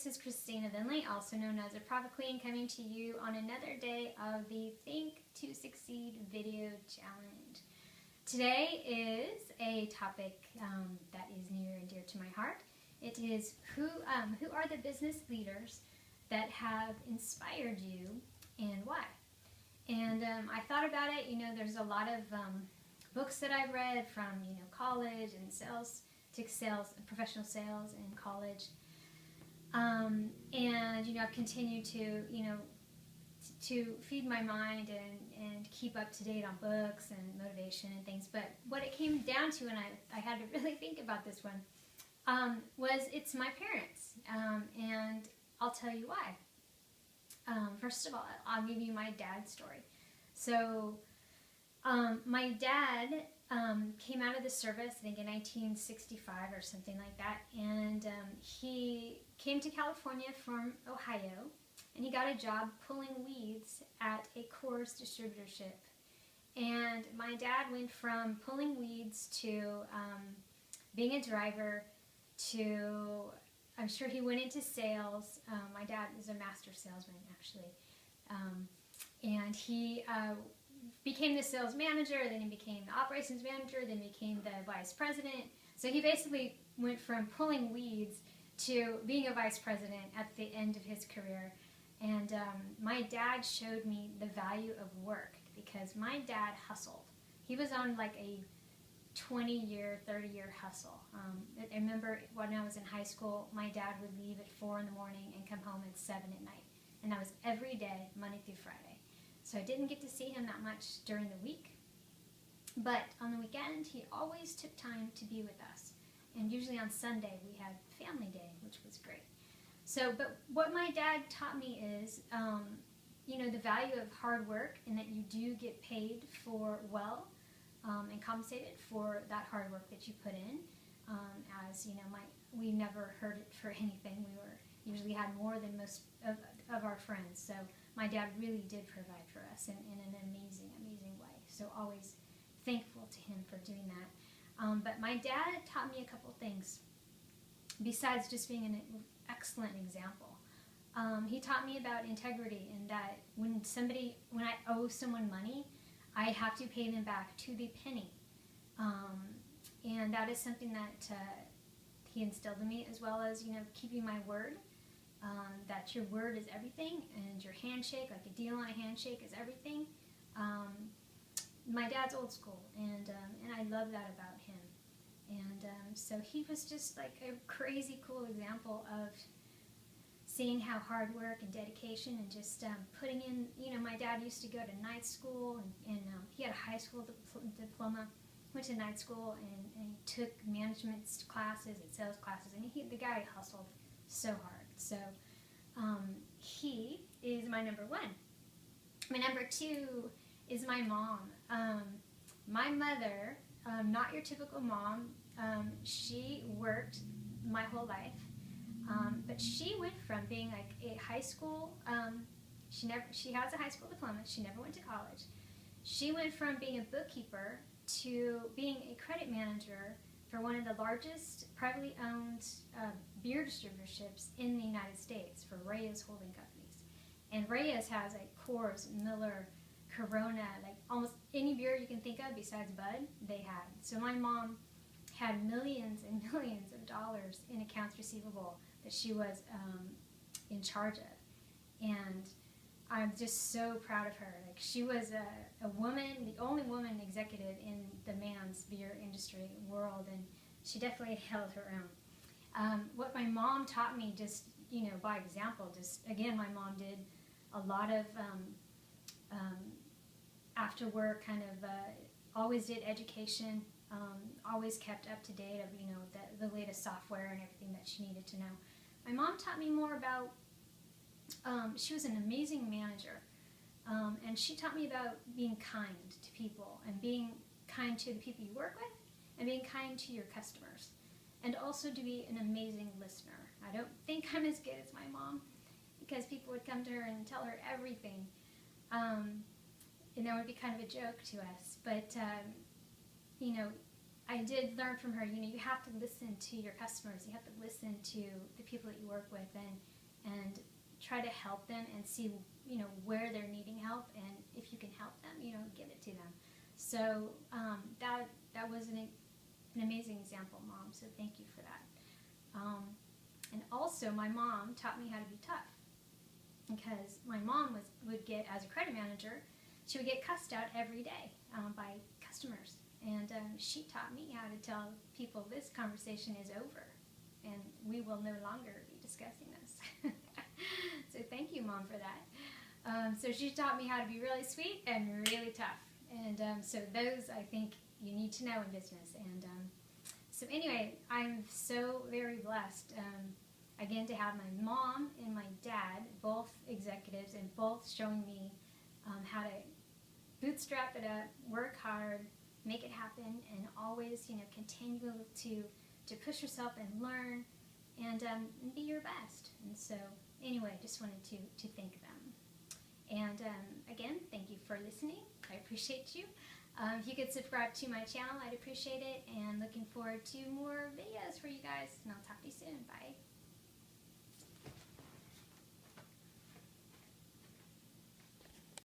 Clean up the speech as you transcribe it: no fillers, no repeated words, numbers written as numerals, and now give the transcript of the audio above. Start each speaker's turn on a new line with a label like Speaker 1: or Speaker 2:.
Speaker 1: this is Christina Vendley, also known as a Prophet Queen, coming to you on another day of the Think to Succeed video challenge. Today is a topic that is near and dear to my heart. It is who are the business leaders that have inspired you and why? And I thought about it. You know, there's a lot of books that I've read from college and professional sales in college. And I've continued to feed my mind and keep up to date on books and motivation and things. But what it came down to, and I had to really think about this one, was it's my parents. And I'll tell you why. First of all, I'll give you my dad's story. So my dad came out of the service, I think in 1965 or something like that, and he came to California from Ohio, and he got a job pulling weeds at a Coors distributorship. And my dad went from pulling weeds to being a driver to, I'm sure he went into sales. My dad is a master salesman, actually. And he became the sales manager, then he became the operations manager, then became the vice president. So he basically went from pulling weeds to being a vice president at the end of his career. And my dad showed me the value of work because my dad hustled. He was on like a 20-year, 30-year hustle. I remember when I was in high school, my dad would leave at 4 in the morning and come home at 7 at night. And that was every day, Monday through Friday. So I didn't get to see him that much during the week. But on the weekend, he always took time to be with us. And usually on Sunday, we had family day, which was great. So, but what my dad taught me is, the value of hard work and that you do get paid for well and compensated for that hard work that you put in. We never heard it for anything. We usually had more than most of our friends. So my dad really did provide for us in an amazing, amazing way. So always thankful to him for doing that. But my dad taught me a couple things besides just being an excellent example. He taught me about integrity and that when I owe someone money, I have to pay them back to the penny. And that is something that he instilled in me, as well as, keeping my word, that your word is everything, and your handshake, like a deal on a handshake, is everything. My dad's old school, and I love that about him. And so he was just like a crazy cool example of seeing how hard work and dedication and just putting in, my dad used to go to night school, and he had a high school diploma, went to night school, and he took management classes and sales classes, and the guy hustled so hard. So he is my number one. My number two is my mom. My mother, not your typical mom. She worked my whole life, but she went from being like a high school. She has a high school diploma. She never went to college. She went from being a bookkeeper to being a credit manager for one of the largest privately owned beer distributorships in the United States for Reyes Holding Companies. And Reyes has like Coors, Miller, Corona, like almost any beer you can think of besides Bud, they had. So my mom had millions and millions of dollars in accounts receivable that she was in charge of. And I'm just so proud of her. Like, she was a woman, the only woman executive in the man's beer industry world, and she definitely held her own. What my mom taught me, just by example, again, my mom did a lot of after work kind of always did education, always kept up to date of the latest software and everything that she needed to know. My mom taught me more about. She was an amazing manager, and she taught me about being kind to people and being kind to the people you work with and being kind to your customers, and also to be an amazing listener. I don't think I'm as good as my mom because people would come to her and tell her everything, and that would be kind of a joke to us. But I did learn from her, you have to listen to your customers. You have to listen to the people that you work with, and and try to help them and see, you know, where they're needing help, and if you can help them, you know, give it to them. So that was an amazing example, Mom, so thank you for that. And also, my mom taught me how to be tough, because my mom would get, as a credit manager, she would get cussed out every day by customers, and she taught me how to tell people this conversation is over, and we will no longer be discussing this. So thank you, Mom, for that. So she taught me how to be really sweet and really tough, and so those, I think, you need to know in business. And so anyway, I'm so very blessed, again, to have my mom and my dad, both executives, and both showing me how to bootstrap it up, work hard, make it happen, and always, you know, continue to push yourself and learn, and be your best. And so anyway, just wanted to thank them. And again, thank you for listening. I appreciate you. If you could subscribe to my channel, I'd appreciate it, and looking forward to more videos for you guys, and I'll talk to you soon. Bye.